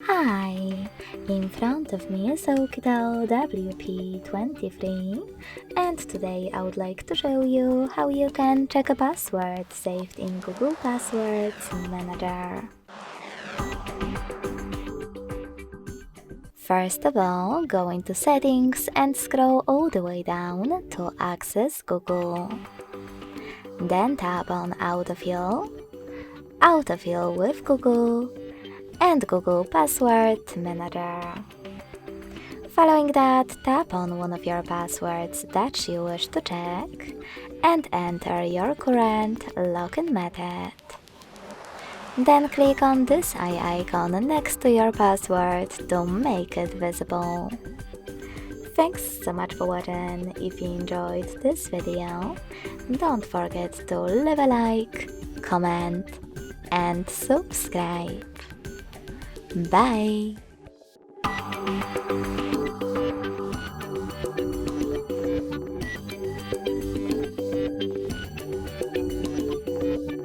Hi, in front of me is OUKITEL WP23, and today I would like to show you how you can check a password saved in Google Passwords Manager. First of all, go into Settings and scroll all the way down to access Google. Then tap on Autofill, Autofill with Google, and Google Password Manager. Following that, tap on one of your passwords that you wish to check and enter your current login method. Then click on this eye icon next to your password to make it visible. Thanks so much for watching. If you enjoyed this video, don't forget to leave a like, comment and subscribe. Bye!